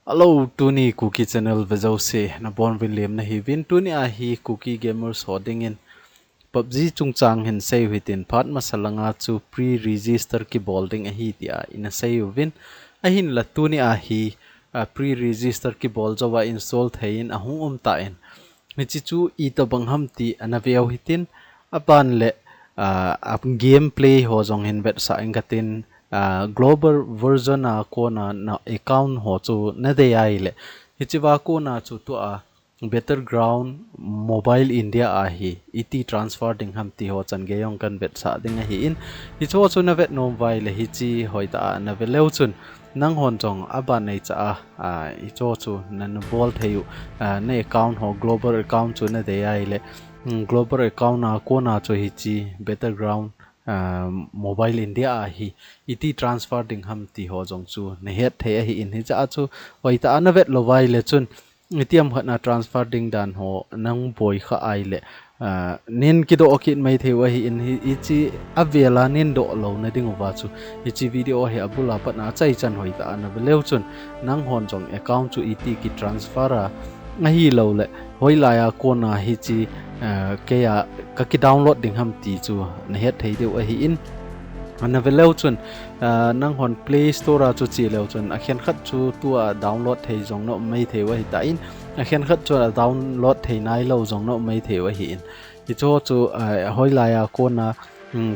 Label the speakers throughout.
Speaker 1: Hello, Tuni KUKI channel vajause na bon William na hi vin Tuni a hi KUKI gamers hoding in PUBG chungchang hin say hitin phat masalanga chu pre-register ki bolding a hi tia in a say vin a hin la Tuni a hi pre-register ki bol jawa install thein a hung ta en ni chi chu I to bangham ti anaviau hitin apan le gameplay ho jong hin bet sa ingatin global version ko na account ho chu na de ai le hichiwa ko na chu to a better ground mobile india a hi iti transfer ding ham ti ho chan ge yong kan bet sa ding a hi in hi cho chu na vet nom vai le hi chi hoita na ve leu chun nang hon chong aba nei cha hi cho chu nan bol theyu na account ho global account chu na de ai le global account na ko na chu hi chi better ground mobile india a hi iti transfer ding ham ti ho jong chu ne het the hi in hi cha chu hoita na vet lo vai le chun itiam hana transfer ding dan ho nang boy kha ai le nin ki do okit mai the wa hi in hi ichi avela nin do lo na ding wa chu ichi video he abula pa na chai chan hoita na beleu chun nang hon jong account chu iti ki transfer a hi lo le hoi la ya ko na hi chi ke ya ka ki download ding ham ti chu na het thei deu a hi in ana veleu chun nang hon play store a chu chi leu chun a khen khat chu tua download thei jong no mai thei wa hi ta in a khen khat chu download thei nai lo jong no mai thei wa hi in hi cho chu hoi la ya ko na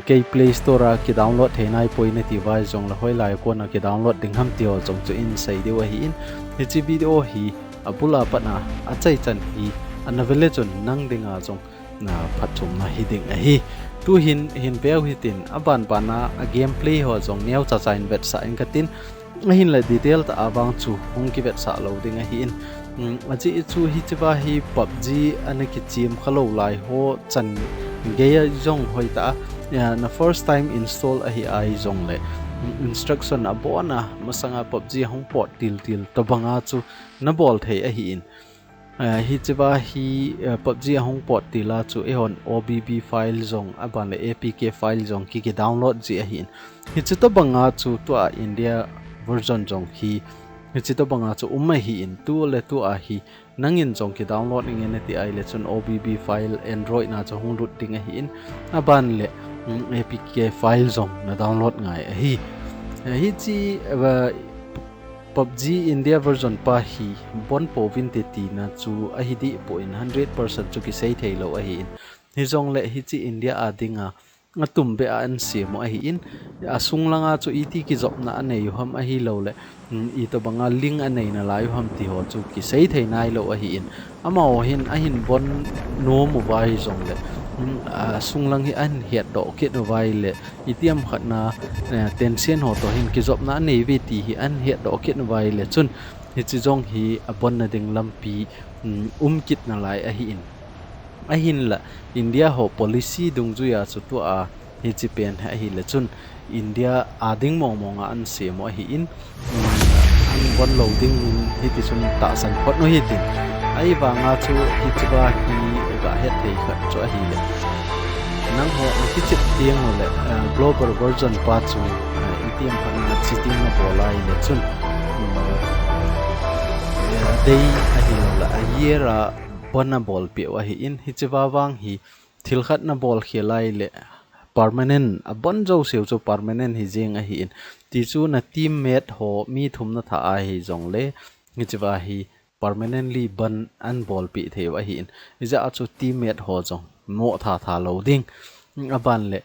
Speaker 1: ke play store a ki download thei nai poi na ti vai jong la hoi la ya ko na ki download ding ham ti ho jong chu in sai deu wa hi in hi chi video hi abula pa na a chai chan hi ana vele chun nang dinga jong na phathum na hi ding a hi tu hin beu hitin aban bana a gameplay ho jong neu cha chain bet sa in katin hin la detail ta awang chu hung ki bet sa lo ding a hi in aji chu hi chiwa hi PUBG anaki chim khalo lai ho chan geya jong hoita na first time install a hi ai jong le instruction abona masanga PUBG hong pot til to banga chu na bol thei a hi in hi chiwa hi PUBG hong pot tila chu ehon OBB file zong aban le APK file zong ki download ji a hin hi chu to banga chu to a India version zong hi chi to banga chu hi in tu le tu a hi nangin zong ki download ing ne ti ai le chun OBB file Android na chu hung lut ding a hi in aban le APK file zong na download ngai a hi hi chi PUBG India version pa hi bon po vin te ti na chu a hi di po in 100% chu ki sei thei lo a hi in hi zong le hi chi India a dinga atum be a an si mo a hi in asung langa chu iti ki zop na anei ham a hi lo le I to banga ling anei na lai ham ti ho chu ki sei thei nai lo a hi in ama o hin a hin bon no mo vai zong le sung lang hi an hiat do ke no vai le itiam khatna tension ho to hin ki zop na nei ve ti hi an hiat do ke no vai le chun hi chi jong hi abon na ding lampi kit na lai a hi in a hin la India ho policy dung ju ya chu tu a hi chi pen ha hi le chun India ading mong an se mo hi in an bon loading hi ti chun ta san phot no hi tin ai wa nga chu hi chi ba hi ga het thei khat chu a hi le nang ho ki chip tiang ho le global version pa chu itiam phan na chiting na bolai le chun dei a hi la a yera bona bol pe wa hi in hi chiwa wang hi thil khat na bol khelai le permanent a bon jo seu chu permanent hi jeng a hi in ti chu na teammate ho mi thum na tha a hi jong le hi chiwa hi permanently ban an bol pi the wa hi in ja chu teammate ho jong mo tha loading aban le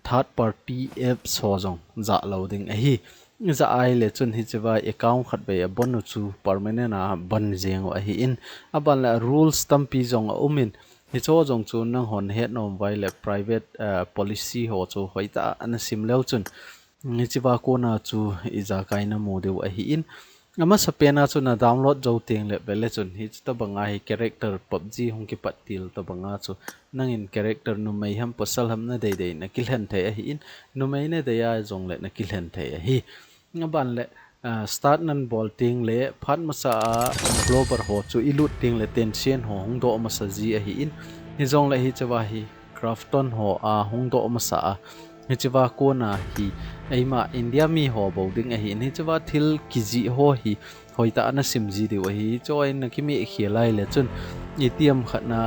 Speaker 1: third party apps ho jong ja loading a hi za ai le chun hi chiwa account khat be a bon chu permanent a ban jeng wa hi in aban la rules tampi jong umin hi cho jong chu nang hon het nom vai le private policy ho chu hoita an sim leu chun hi chiwa ko na chu iza kaina mo deu a hi in ama sapena chu na download jo teng le bele chun hi to banga hi character PUBG hong ki patil to banga chu nangin character nu mai ham pasal ham na dei na kilhen the a hi in nu mai ne de ya jong le na kilhen the a hi ngaban le start nan ball ting le phat masa global ho chu ilut ting le tension ho hong do masa ji a hi in hi jong le hi chawa hi crafton ho hong do masa hi chiwa ko na hi Eima India mi ho boarding a hi ni chiwa thil kiji ho hi hoita na simji de wa hi join na kimi khialai le chun ATM khatna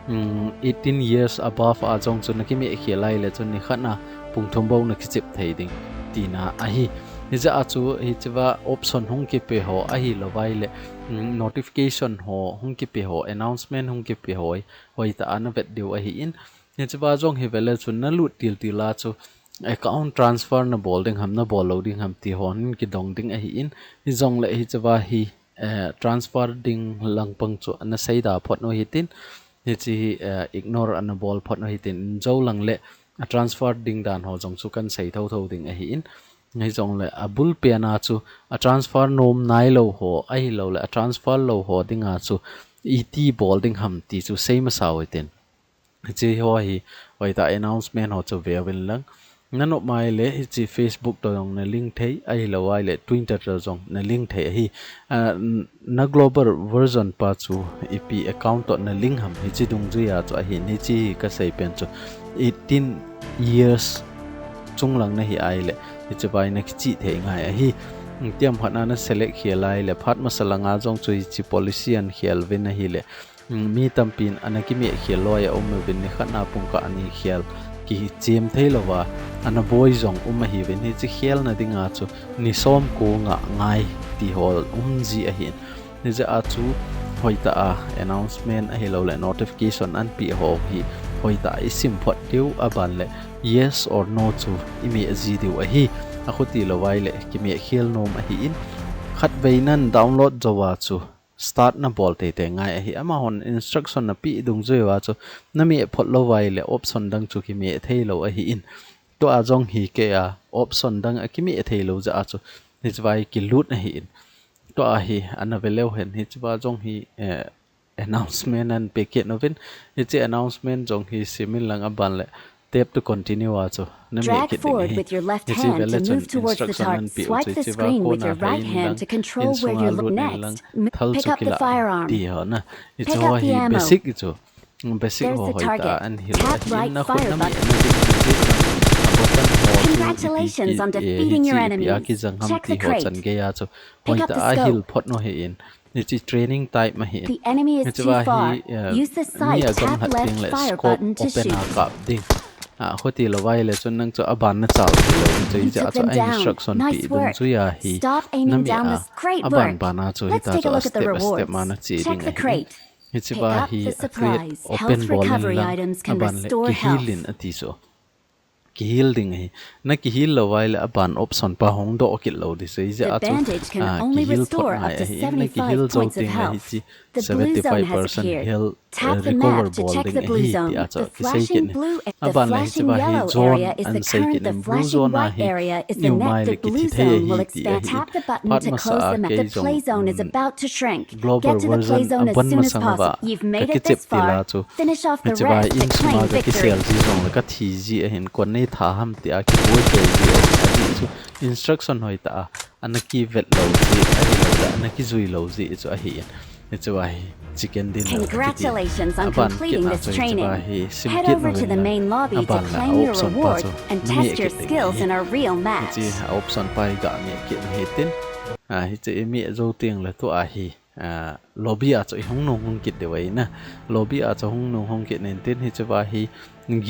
Speaker 1: 18 years above a jong chun na kimi khialai le chun ni khatna pungthom bo na khichip thei ding tina a hi hiza achu hi chiwa option hung ki pe ho a hi lowai le notification ho hung ki pe ho announcement hung ki pe hoi hoita ana vet deu a hi in hi chiwa jong hi vele chun na lut til la chu account transfer na bolding ham na bol loading ham ti hon ki dong ding a hi in hi jong le hi chawa hi transfer ding langpang chu na seida phot no hitin hi chi ignore an bol phot no hitin zo lang le transfer ding dan ho jong chu kan sei tho tho ding a hi in ngai jong le abul pe na chu a transfer nom nai lo ho a hi lo le a transfer lo ho dinga chu et bolding ham ti chu same saw hitin chi ho hi hoita announcement ho chu ve win lang nano mai le chi Facebook to jong na link thei ai lo ai le Twitter to jong na link thei hi na global version pa chu ep account to na link ham hi chi dung ju ya chu hi ni chi ka sei pen chu 18 years chung lang na hi ai le hi chu bai na chi thei ngai hi tiam phana na select khialai le phat masalanga jong chu chi policy an khial vin hi le mi tampin anaki mi khialoi om vin ni khana pung ka ani khial ki chem theilowa ana boy zong hi ven hi chi khial na dinga chu ni som ko nga ngai ti hol ji a hin ni za a chu hoita a announcement a hello le notification an pi ho hi hoita isim phot deu aban le yes or no chu imi ji deu a hi a khuti lowai le ki mi khial nom a hi in khat veinan download jowa chu start na bol te ngai hi ama hon instruction na pi dung zoi wa chu na mi phot lo wai le option dang chu ki me thei lo a hi in to a jong hi ke a option dang a ki me thei lo za chu ni chwai ki lut na hi in to a hi ana veleu hen hi chwa jong hi announcement and packet novin hi che announcement jong hi simil lang a ban le tap to continue wa chu na me
Speaker 2: Drag
Speaker 1: ki
Speaker 2: forward with your left hand to move towards the target. Swipe the screen with your right hand to control where you look next. Pick up the firearm. Pick up the ammo.
Speaker 1: Basic
Speaker 2: There's
Speaker 1: ho
Speaker 2: the
Speaker 1: hoi ta
Speaker 2: target.
Speaker 1: an hil
Speaker 2: Tap
Speaker 1: in
Speaker 2: right
Speaker 1: na khut
Speaker 2: fire
Speaker 1: na mi
Speaker 2: button.
Speaker 1: na dik
Speaker 2: Congratulations on defeating your enemies. Check the crate. Pick up the
Speaker 1: hil
Speaker 2: scope.
Speaker 1: phot no he in ni chi training type ma hi
Speaker 2: The enemy is too far. Use the sight. Tap left fire button to shoot.
Speaker 1: Hoti lo vai le chun nang chu aban na chal lo chei
Speaker 2: You
Speaker 1: ja
Speaker 2: took
Speaker 1: chu
Speaker 2: them down.
Speaker 1: instruction pi
Speaker 2: Nice
Speaker 1: dung
Speaker 2: work.
Speaker 1: chu ya hi
Speaker 2: Stop aiming down this. Great
Speaker 1: aban
Speaker 2: work.
Speaker 1: bana chu hi
Speaker 2: Let's
Speaker 1: ta
Speaker 2: take
Speaker 1: chu
Speaker 2: a look at the
Speaker 1: step step
Speaker 2: rewards.
Speaker 1: mana chi
Speaker 2: Check
Speaker 1: ding
Speaker 2: the crate.
Speaker 1: hi chi
Speaker 2: Pick
Speaker 1: ba
Speaker 2: up
Speaker 1: hi
Speaker 2: the
Speaker 1: create
Speaker 2: supplies.
Speaker 1: open
Speaker 2: Health
Speaker 1: bowling
Speaker 2: recovery
Speaker 1: lang
Speaker 2: items can
Speaker 1: aban le
Speaker 2: restore
Speaker 1: ki
Speaker 2: health.
Speaker 1: healin ati so ki heal ding hi na ki heal lo vai le aban option pa hong do okil lo di sei ja
Speaker 2: The
Speaker 1: chu
Speaker 2: bandage can only restore up to 75 points of health. The blue zone has
Speaker 1: 75%
Speaker 2: appeared.
Speaker 1: heal
Speaker 2: Tap the map to check the blue zone. The flashing blue, the flashing yellow area is the current. The flashing white area is the next. The blue zone will expand. Tap the button to close the map. The play zone is about to shrink. Get to the play zone as soon as possible. You've made it this far. Finish off the rest to claim victory.
Speaker 1: Instruction hoi ta anaki vet lo ji ai lo da anaki zui lo ji chu a hi chu ai chicken dinner
Speaker 2: Congratulations on completing this training. Head over to the main lobby to claim your reward and test your skills in a real match.
Speaker 1: Option pai ga mi ki hitin hi che mi zo tiang le to a hi lobby a chu hong nong hong kit de wai na lobby a chu hong nong hong kit nen tin hi chu wa hi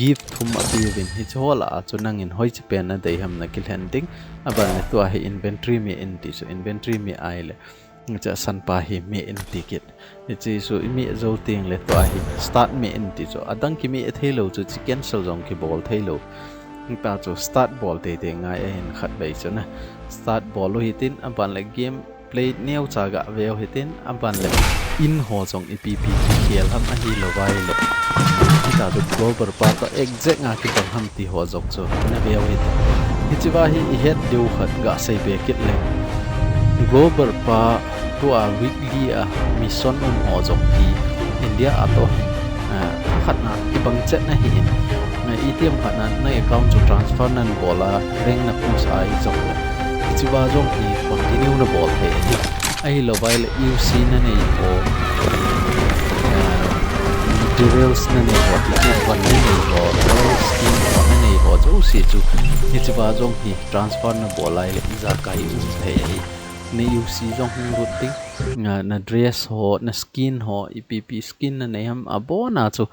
Speaker 1: gift thum a bi win hi chu hola chu nangin hoi chi pen na dei ham na kil handing aban le to hi inventory mi in ti so inventory mi ai le cha san pa hi mi in ticket chi so mi zo tiang le to hi start mi in ti so adang ki mi thelo chu chi cancel jong ki ball thelo ta chu start ball te te ngai in khat bai chu na start ball lo hitin aban le game play neo chaga veo hitin aban le in ho jong epp khel ham a hi lo vai le ta du global pa to exact nga ki bang ham ti ho jok chu na veo hit hi chi wa hi head deu khat ga sei be kit le global pa to a weekly a mission ho jok ti India ato khat na ki bang chat na hi na ATM khat na account to transfer nan bola reng na push ai jok le chi wa jong ki continue na bol the ai lo vai le UC na nei o materials na nei ho ti na ban nei ho skin ho na nei ho chu si chu ni chiwa jong hi transfer na bolai le za kai u thei hi nei u si jong hung ruti na dress ho na skin ho ipp skin na nei ham abona chu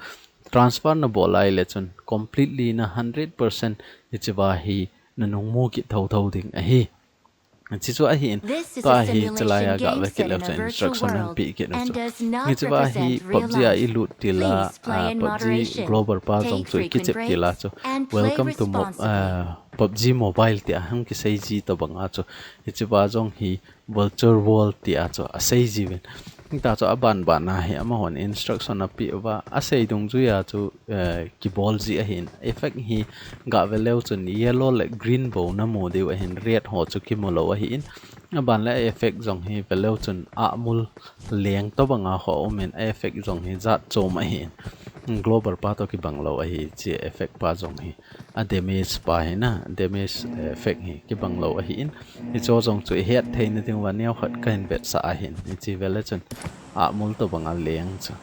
Speaker 1: transfer na bolai le chun completely na 100% ni chiwa hi na nongmu ki thau thau ding a hi chi chu a hi
Speaker 2: This is
Speaker 1: to
Speaker 2: a
Speaker 1: a hi chalaya
Speaker 2: simulation
Speaker 1: ga
Speaker 2: game
Speaker 1: ve ke
Speaker 2: set
Speaker 1: le
Speaker 2: in a
Speaker 1: chen
Speaker 2: virtual
Speaker 1: instruction an
Speaker 2: world
Speaker 1: pi ke no
Speaker 2: and
Speaker 1: chu
Speaker 2: does
Speaker 1: ni
Speaker 2: not
Speaker 1: chu a hi
Speaker 2: represent real
Speaker 1: PUBG a
Speaker 2: life.
Speaker 1: i lut tila
Speaker 2: Please play in
Speaker 1: PUBG
Speaker 2: moderation,
Speaker 1: global pa jong
Speaker 2: take
Speaker 1: chu ki chep
Speaker 2: frequent
Speaker 1: tila
Speaker 2: breaks,
Speaker 1: chu
Speaker 2: and play
Speaker 1: welcome to
Speaker 2: responsibly.
Speaker 1: PUBG mobile ti a hang ki sei ji to banga chu ni chu ba jong hi virtual world ti a chu a sei ji wen ta chu aban ban na he ama hon instruction a pi wa a sei dong ju ya chu ki ball ji a hin effect hi ga ve leu chu ni yellow le green bo na mo de a hin red ho chu ki mo lo a hin ban le effect jong hi ve leu chun a mul leng to banga ho men effect jong hi za chom a hin global pa to ki banglo a hi chi effect pa jong hi a damage pa hi na damage effect hi ki banglo a hi in ni cho jong chu head thein ting wa neu khat kain bet sa a hin ni chi vele chun a mul to banga leng chu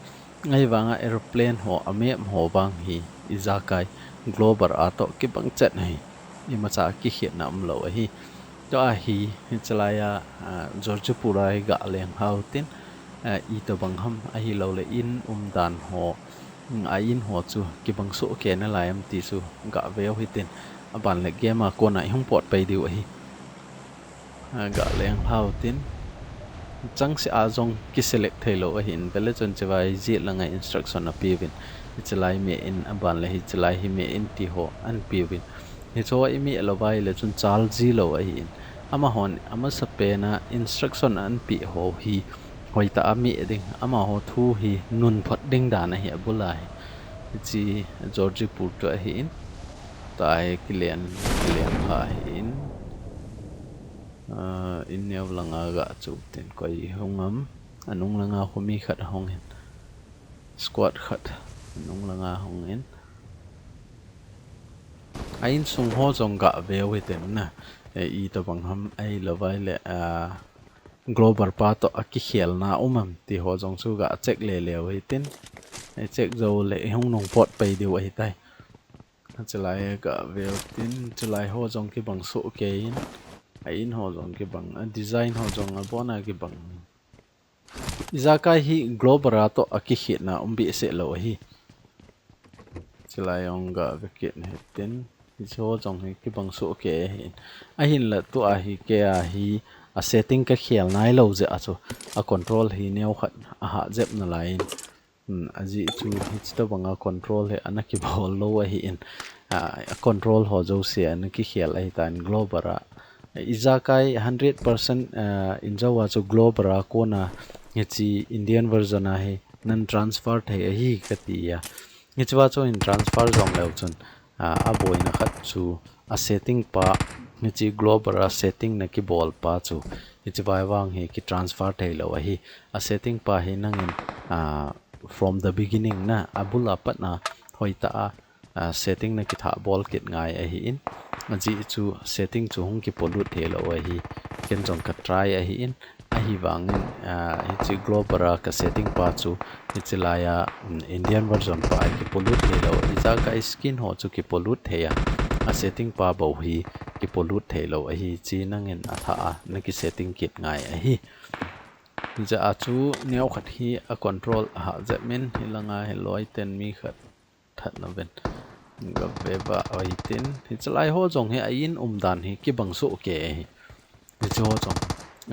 Speaker 1: ngai wanga airplane ho amem ho bang hi izakai global a to ki bang chat hi i ma cha ki hiat na am lo a hi to a hi chalaya George Purai ga leng hautin i to bang ham a hi lo le in dan ho a in ho chu ki bang so ke na lai am ti chu ga veo hitin a ban le game a ko na hung pot pai diu hi ga leng hautin chang se a jong ki select thailo a hin bele chon chawai ji langa instruction a piwin chalai me in a ban le hi chalai hi me in ti ho an piwin ni cho i mi lo bai le chun chal ji lo a hin ama hon ama sapena instruction an pi ho hi hoita ami ding ama ho thu hi nun phat ding da na hi bulai chi George Pur to hi in tai kilian ha hin in neo langa ga chu ten koi hongam anung langa khomi khat hong hen squad khat anung langa hong hen ain sung ho jong ga ve we ten na i to bang ham ai lovai le global pa to aki khel na umam ti ho jong chu ga check le le we ten check zo le hong nong pot pai diu ai tai chalai ga ve tin chalai ho jong ki bang so ke in ain ho jong ki bang design ho jong a bona ki bang zakai hi global to aki khit na umbi se lo hi chalai ong ga veket heten cho jong hi ki bang so ke hin a hin la to a hi ke a hi a setting ka khel nai lo je a chu a control hi neu khat a ha jep na lain a ji chu hi to banga control he anaki bol lo a hi in a control ho jo se anaki khel ai tan global a izakai 100% injawa chu global a kona chi Indian version a he nan transfer thai a hi katia ni chwa chu in transfer jong lo chun a boina khat chu a setting pa ni chi global a setting na ki bol pa chu ni chwa wang he ki transfer thai lo a hi a setting pa he nangin from the beginning na abula pat na hoita a setting na ki tha ball kit ngai a hi in ji chu setting chu hung ki pollute thelo a hi ken jong ka try a hi in a hi wangin hi chi global ka setting pa chu hi chilaya Indian version pa ki pollute thelo iza ka skin ho chu ki pollute theya a setting pa bo hi ki pollute thelo a hi chi nangin a tha na ki setting kit ngai a hi ja a chu neu khat hi a control ha jamin hilanga heloi ten mi khat that na ven ga beba aitin hi chalai ho jong he ain dan hi ki bang so ke hi chu ho jong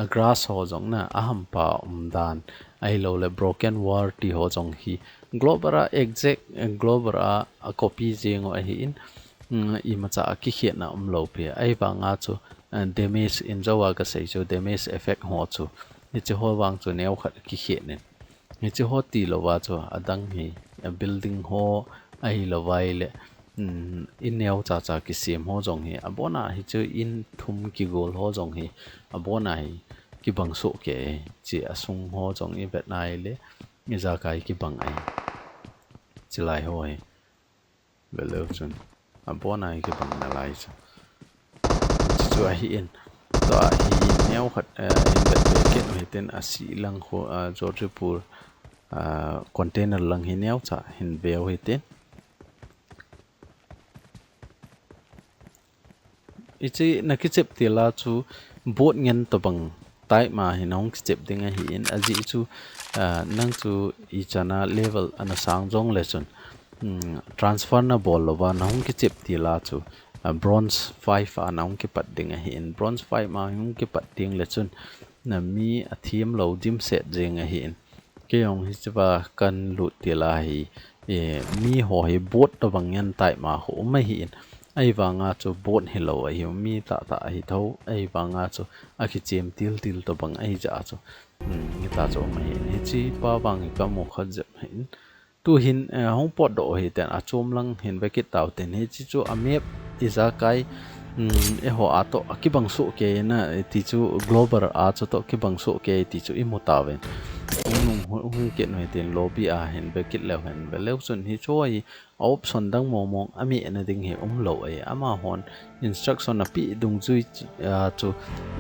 Speaker 1: a grass ho jong na aham pa dan ai lo le broken war ti ho jong hi global exact global a copy jeng o hi in i ma cha ki khiat na lo pe ai ba nga chu damage in jawa ka sei chu damage effect ho chu ni chu ho wang chu neu khat ki khiat nen ni chu ho ti lo wa chu adang hi building ho ai lo vai le in neo cha cha ki sim ho jong hi abona hi chu in thum ki gol ho jong hi abona hi ki bang so ke chi asung ho jong i bet nai le ni za kai ki bang ai chilai ho hi velo chun abona hi ki bang na lai chu chu a hi in to a hi neo khat in bet be ke no hiten asi lang ho George Pur container lang hi neo cha hin beo hi tin ichi nakicep tila chu bot ngen to bang tai ma hi nong chep dinga hi in aji chu nang chu I chana level ana sang jong le chun transfer na ball lova nong ki chep tila chu bronze 5 a nong ki pat dinga hi in bronze 5 ma hung ki pat ding le chun na mi a thiam lo dim set jeng a hi in ke yong hi chwa kan lu tila hi mi ho hi bot to bang ngen tai ma ho ma hi in ai wanga chu bot hello ai mi ta hi tho ai wanga chu a ki chem til to bang ai ja chu ni ta chu mai ni chi pa wang ka mo kha je hin tu hin hong pot do hi ten a chom lang hin ve ki taw ten hi chi chu amep iza kai e ho a to ki bang su ke na ti chu global a chu to ki bang su ke ti chu I mu tawen hung ke noi ten lobby a hen be kit lew hen be lew sun hi choi option dang mong ami na ding he lo ai ama hon instruction api dung chui chu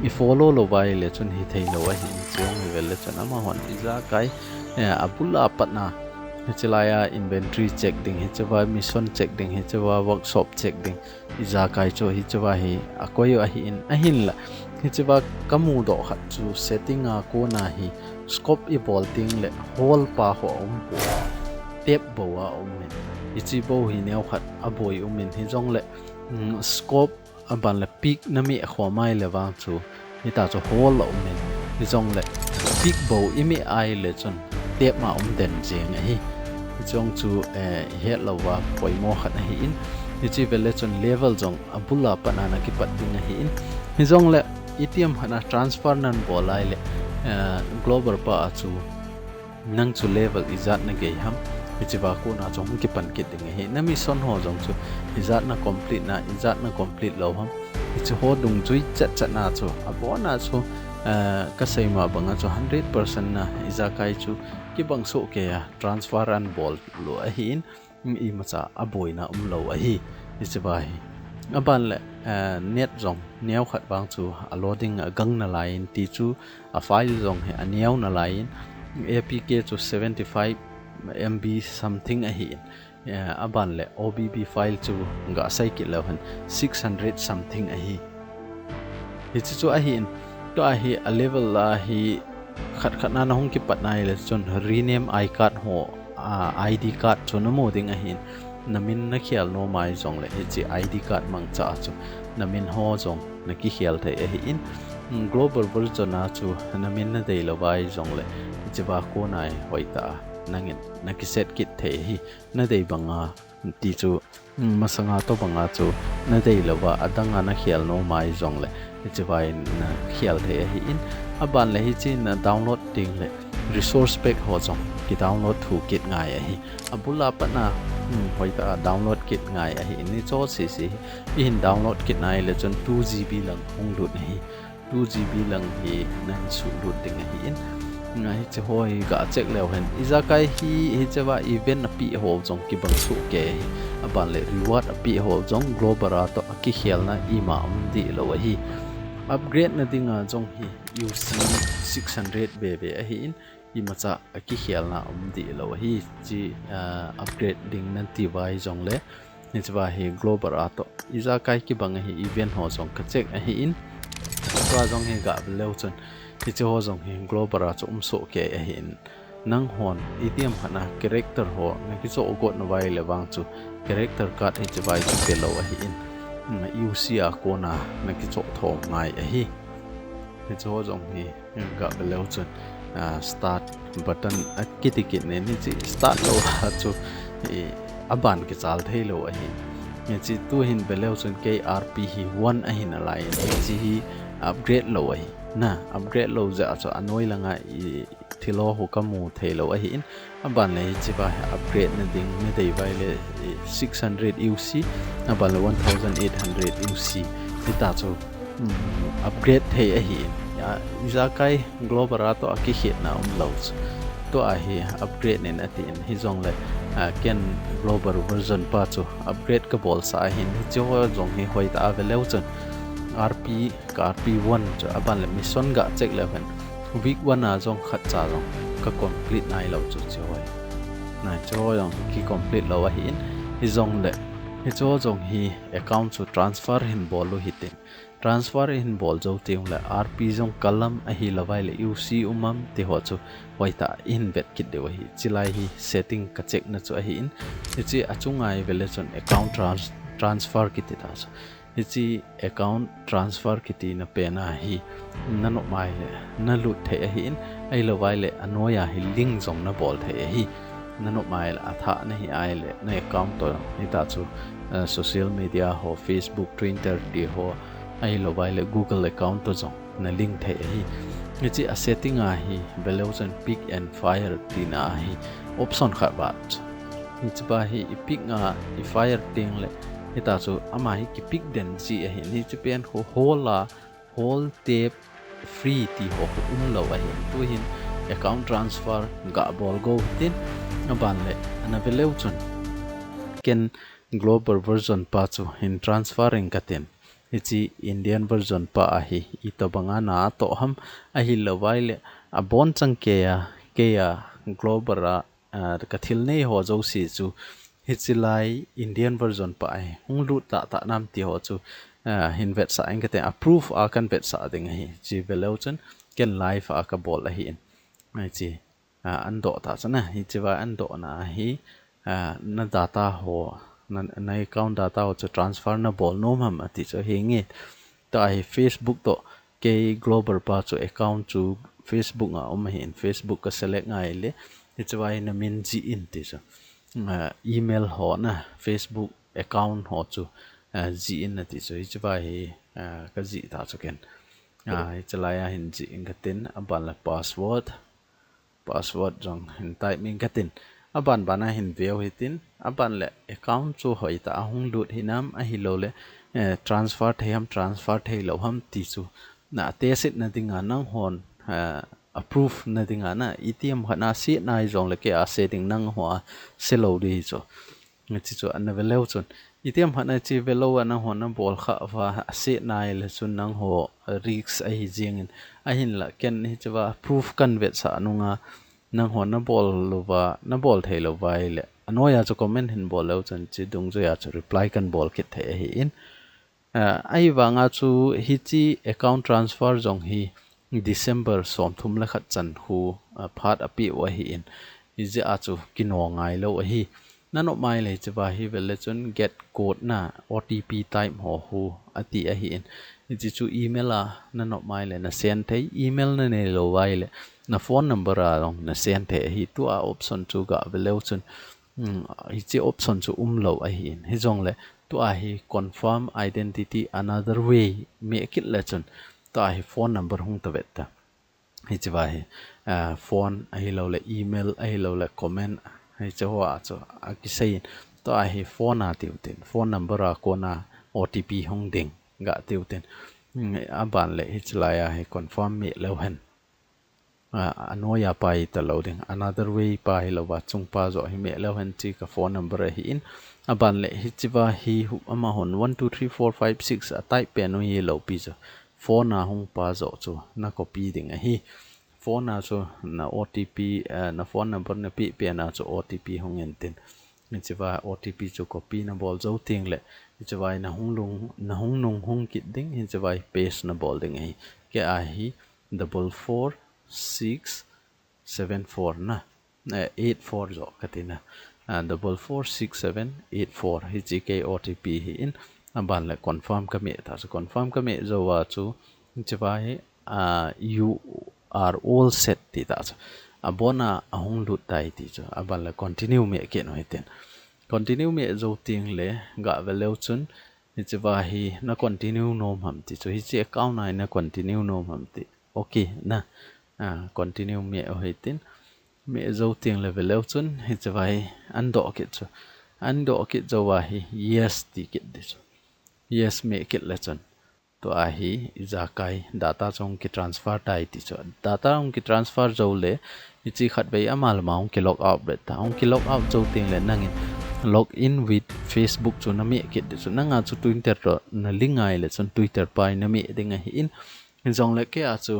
Speaker 1: I follow lo vai le chun hi thei lo hi chong hi le chun ama hon iza kai abula patna hechilaya inventory check ding hechawa mission check ding hechawa workshop check ding iza kai cho hechawa hi akoyo a hi in ahin la hechawa kamu do khat chu setting a ko na hi scope I bolting le whole pa ho po tep bo a men ichi bo hi neu khat aboi men hi jong le scope aban le peak na mi khomai le wang chu ni ta cho whole men hi jong le peak bo imi ai le chon tep ma den jeng a hi chong chu het lawa poi mo khat hi in ichi vele chon level jong abula panana ki pat ding hi in hi jong le ATM hana transfer nan bolai le global pa chu nang chu level izat na ge ham ichi ba ko na chong ki pan ki ding hi na mi son ho jong chu izat na complete lo ham ichi ho dung chui chat na chu abona chu kasai ma banga chu 100% na iza kai chu ki bang so ke transfer an ball lo a hin I macha aboi na lo a hi ichiba hi aban le net jong neu khat bang chu a loading a gang na line ti chu a file jong he aneu na line apk chu 75 MB something a hi aban le OBB file chu ga sai ki lo han 600 something a hi chu a hin to a hi a level la hi khat na hong ki pat nai le chon rename I card ho ID card chon mo ding a hin namin na khial no mai jong le chi ID card mang cha chu namin ho jong na ki khial thai a hi in global version na chu namin na dei lo vai jong le chi ba ko nai hoita nangin na ki set kit thai hi na dei banga ti chu masanga to banga chu na dei lo wa adanga na khial no mai jong le chi vai na khial thai a hi in aban le hi chi na download ting le resource pack ho jong ki download thu kit ngai a hi abula pana hoita download kit ngai a hi ni cho si in download kit nai le chon 2GB lang ong lut hi 2GB lang hi nan su lut ding hi in ngai che hoi ga check lew hen iza kai hi chewa event a pi ho jong ki bang su ke aban le reward a pi ho jong global to ki khel na ima di lo hi upgrade na dinga jong hi UC 600 bebe a hi in imacha ki khial na di lo hi chi upgrade ding nan ti vai jong le ni chwa hi global ato iza kai ki bang hi event ho jong ka check a hi in twa jong hi ga leu chon ti che ho jong hi global a chum so ke a hi in nang hon ATM hana character ho na ki so got no vai le wang chu character card hi chwai ki pe lo a hi in UC a kona na ki chok thom ngai a hi ni cho jong hi ga leu chon start button akitikit ne ni chi start lo ha chu aban ki chal thei lo a hi ni chi tu hin beleu chon KRP hi 1 a hin alai chi hi upgrade lo a hi na upgrade lo za cho anoi langa thilo hu kamu thei lo a hi in aban le chi ba upgrade na ding ni dei vai le 600 UC aban le 1800 UC ti ta cho upgrade thei a hi iza kai global to aki hit na loads to a hi upgrade nen atin hi jong le ken global version pa chu upgrade ka bol sa hin hi cho jong hi hoi ta veleu chon RP1 cho aban le mission ga check level week 1 a jong khat cha jong ka complete nai lo chu choi nai choi dong ki complete lo hi in hi zong le hi cho zong hi account chu transfer hin bol lo hitin transfer hin bol zo tiung le rp zong kalam a hi lawai le uc umam ti ho chu waita in bet kit de hi chilai hi setting ka check na chu a hi in chi achungai vele chon account transfer kit ta so chi account transfer kiti na pe na hi nano mai le na lut the hi in ai lawai le anoya hi link zong na bol the hi nano mai la atha na hi ai le na account to ni ta chu social media ho facebook twitter ti ho ai lawai le google account to zong na link the hi chi a setting a hi below pick and fire ti na hi option kha bat ni ba hi pick nga I fire ting le ita chu ama hi ki pick den ji a hi ni chi pen ho whole tape free ti ho lo a hi tu hin account transfer ga bol go tin ban le ana below chun ken global version pa chu in transferring katen ichi indian version pa a hi ito banga na to ham a hi lawai le a bon chang ke ya global ka thil nei ho zo si chu hichilai indian version pa ai hung lu ta nam ti ho chu hin vet sa ang kate approve a kan vet sa ding hi chi below chen ken live a ka bol a hi in mai chi an do ta chana hi chiwa an do na hi na data ho na account data ho chu transfer na bol nom ham ati chu hi nge ta hi facebook to ke global pa chu account chu facebook a hi in facebook ka select ngai le hi chiwa na min ji in ti chu email ho na facebook account ho chu ji in na ti chu hi chiwa hi ka ji ta chu ken hi chalaya hin ji in ka tin aban la password jong hin type min ka tin aban bana hin view hitin aban le account chu hoi ta hung lut hinam a hi lo le transfer thei lo ham ti chu na te sit na dinga nang hon approve na dinga na atm khana si nai jong le ke a setting nang ho se lo ri chu chi chu an velo chun atm khana chi velo na hon na bol kha wa se nai le chun nang ho risk a hi jing in a hin la ken hi chawa proof kan vet sa nunga nang hon na bol lova na bol thei lo vai le anoya chu comment hin bol lo chan chi dung zo ya chu reply kan bol kit the hi in ai wanga chu hi chi account transfer jong hi december som thum la khat chan hu phat api wa hi in ji a chu kino ngai lo hi nano mai le chawa hi vel chun get code na otp type ho hu ati a hi in ji chu email a nano mai le na send thei email na ne lo wai le na phone number a long na send the hi tu a option chu ga velo chun hi chi option chu lo a hi in hi jong le tu a hi confirm identity another way me kit le chun tu a hi phone number hung ta vet ta hi chi wa hi phone a hi lo le email a hi lo le comment hi chu wa chu a ki sei tu a hi phone a tiu tin phone number a ko na otp hung ding ga tiu tin a ban le hi chla ya hi confirm me lo hen anoya pai ta loading another way pai lo wa chung pa zo hi me lo han chi ka phone number hi in aban le hi chiwa hi hu ama hon 1 2 3 4 5 6 a type pe no hi lo pi zo phone na hung pa zo chu na copy ding hi phone na so na otp na phone number na pi pe na so otp hung en tin ni chiwa otp chu copy na bol zo ting le hi chiwa na hung nung hung kit ding hi chiwa paste na bol ding hi ke a hi 44674 na 84 zo katina 44674 hi chi ke otp hi in aban le confirm ka me ta so confirm ka me zo wa chu chiwa hi you are all set ti ta so abona ahung lut tai ti so aban le continue me ke no hiten continue me zo ting le ga velo chun hi chiwa hi na continue nom ham ti so hi chi account na continue nom ham ti okay na continue me o hitin me zo ting level lo chun hi chawai ando kit zo wa hi yes ti kit dis yes me kit le chun to a hi iza kai data chong ki transfer dai ti cho data ong ki transfer zo le chi khat bei amal ma ong ki log out bet ta ong ki log out zo ting le nangin log in with facebook chu na me kit chu nanga chu twitter ro na lingai le chun twitter pai na me dinga hi in jong le ke a chu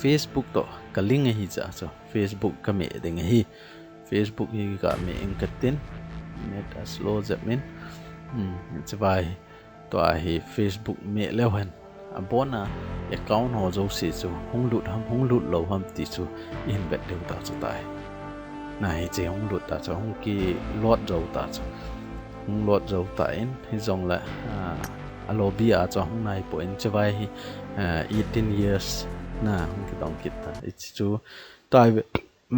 Speaker 1: facebook to ka link hi cha cho Facebook ka me ding hi Facebook hi ka me eng katin net as low zamin chawai to a hi Facebook me lewan abona account ho zo si chu hung lut lo ham ti chu in bet deu ta chu tai này chỉ hung lut ta chu hung ki lot zo ta chu hung lot zo ta in hi zong la alobi a chu hung nai point chawai hi 18 years na hung ki dong kit ta ich chu tai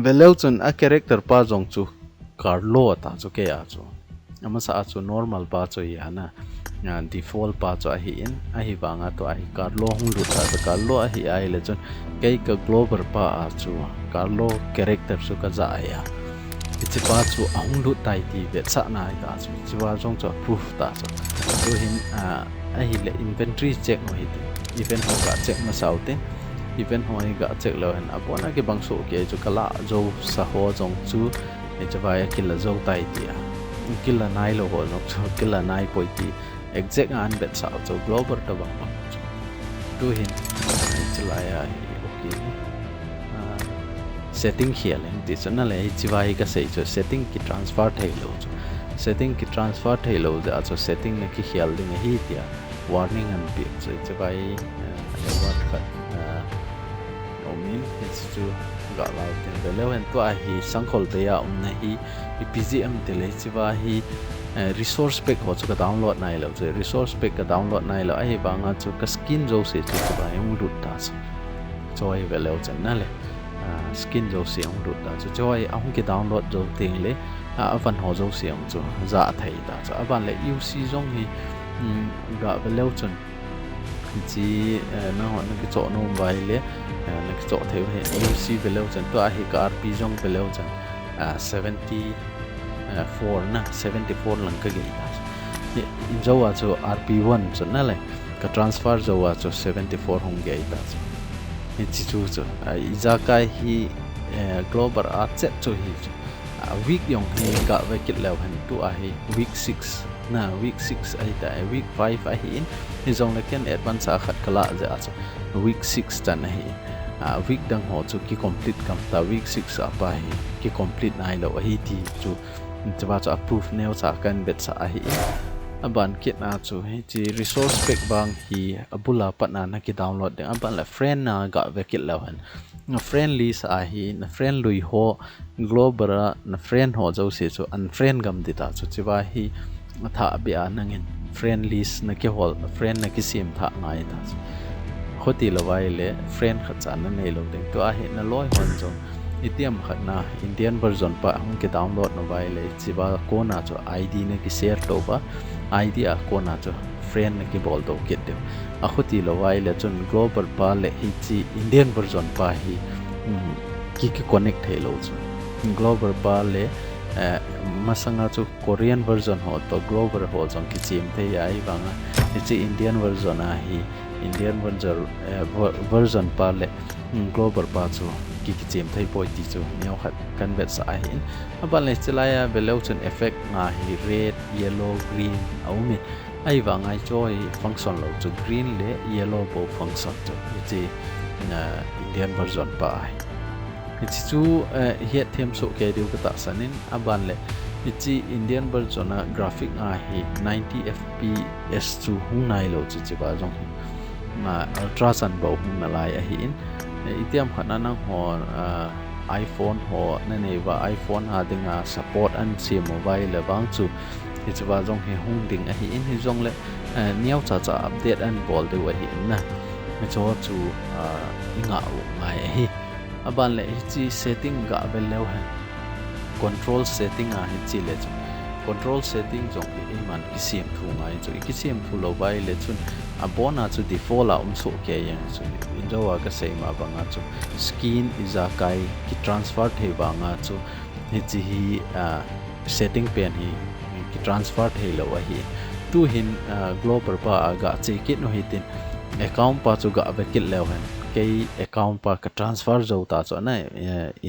Speaker 1: veleu chun a character pa zong chu Carlo ta chu ke a chu ama sa chu normal pa chu ya na default pa chu a hi in a hi wanga to a hi Carlo hung lut ta Carlo a hi ai le chun ke ka global pa a chu Carlo character chu ka za ya ichi pa chu hung lut tai ti vet sa na ta chu chiwa zong chu proof ta chu to hin a hi le inventory check no hi event ho ga check ma sau te event ho hi ga check lo han apona ke bang so ke chu kala zo sa ho zong chu e chawai kila zo tai ti a kila nai lo ho no chu kila nai poi ti exact an bet sa chu global ta bang chu tu hin chalai a okay setting here leng ti chana le chawai ka sei chu setting ki transfer thai lo chu setting ki transfer thai lo ja chu setting na ki khial ding hi tia warning and bip chu chawai what khat min it's to ga lao tin de lo en to a hi sangkhol be ya na hi pgm te le chiwa hi resource pack ho chu ka download nai lo che resource pack ka download nai lo ai ba nga chu ka skin zo se chu ba yung lut ta choi ve lo chen na le skin zo se yung lut ta chu choi ahung ki download zo ting le avan ho zo se yung chu za thai ta chu avan le uc zong hi ga ve lo chen chỉ nó họ nó cái chỗ nó vài lẽ nó cái chỗ theo hệ UC về lâu chân tôi hay cả RP trong về lâu chân 74 na 74 lần cái gì đó dấu à cho RP1 chân nó lại cái transfer dấu à cho 74 không cái đó thì chỉ chú cho giá cái hi global art set cho hi week yung hi cả về cái lâu hành tôi hay week 6 na week 6 ai ta week 5 ai hin hi zong la ken advance a khat kala ja cha week 6 tan hi week dang ho chu ki complete kam ta week 6 a pa hi ki complete nai lo hi ti chu chwa cha approve neo cha kan bet sa hi aban kit na chu hi chi resource pack bang hi abula patna na ki download de aban la friend na ga ve kit lo han na friend list a hi na friend lui ho global na friend ho zo se chu unfriend gam dita chu chiwa hi tha bia nangin friend list na ke hol friend na ki sim tha ngai ta khoti lawai le friend kha chan na nei lo ding to a he na loi hon zo itiam khat na indian version pa hung ke download no vai le chiwa ko na cho id na ki share to ba id a ko na cho friend na ki bol do ke de a khoti lawai le chun global pa le hi chi indian version pa hi ki connect he lo cho global pa le masanga chu Korean version ho to global ho jong ki chim the ai banga chi Indian version a hi Indian version pa le global pa chu ki chim thai poi ti chu nyaw khat kan bet sa hin abal le chelaya below chun effect nga hi red yellow green aumi ai wanga choi function lo chu green le yellow bo function chu chi Indian version pa ichi chu hiat them so ke diu ka ta sanin aban le ichi Indian version a graphic a hi 90 fps chu hung nai lo chi chi ba jong ma ultra san bo hung na lai a hi in itiam khana nang ho iPhone ho na nei wa iPhone ha dinga support an chi mobile le bang chu ichi ba jong hi hung ding a hi in hi jong le niaw cha cha update an bol de wa hi na me cho chu inga u ngai hi aban le chi setting ga vel leo han control setting a hi chi le chu control setting jong ki man ki sim thu ngai chu ki sim thu lo bai le chun abona chu default a so ke yang chu injo wa ka sei ma banga chu skin is a kai ki transfer the banga chu hi chi hi setting pen hi ki transfer the lo wa hi tu hin global pa ga che kit no hi tin account pa chu ga ve kit leo han cái account pa ka transfer zo ta cho na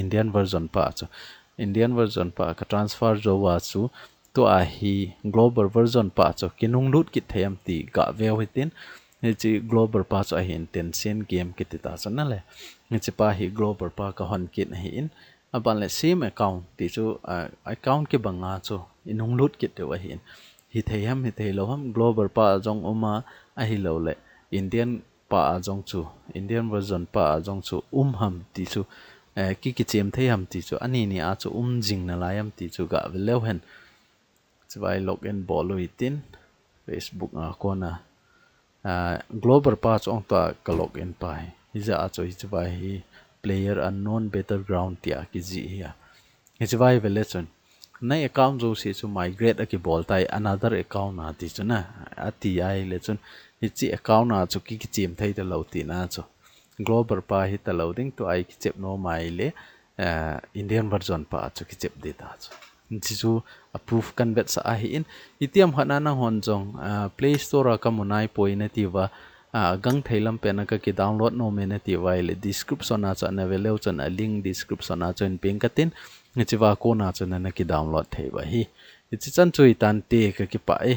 Speaker 1: Indian version pa cho Indian version pa ka transfer zo wa chu to a hi global version pa cho kinung lut ki them ti ga veo hitin he chi global pa cho hin tension game ki ta cho na le ngi chi pa hi global pa ka hon kit hi in aban le sim account ti chu account ke banga chu inung lut kit de wa hin hi thei lo ham global pa jong uma a hi lo le Indian pa jong chu Indian version pa jong chu ham ti chu ki chem thei ham ti chu ani ni a chu jing na lai ham ti chu ga velo hen chwai login bolo itin Facebook a kona global pa chong ta ka login pa hi za a chu hi chwai hi player unknown battleground tia ki ji hi hi chwai vele chun nay account zo si chu migrate aki bol tai another account na ti chu na ati ai le chun hi chi account na chu ki chem thei ta lo ti na chu global pa hi ta loading to ai ki chep no mai le Indian version pa chu ki chep de ta chu chi chu approve kan bet sa hi in itiam hana na hon jong play store ka munai poina ti wa gang thailam pe na ka ki download no me na ti wa le description na cha na velo chan a link description na chen ping ka tin chiwa ko na chen na ki download thei wa hi chi chan chui tan te ka ki pa e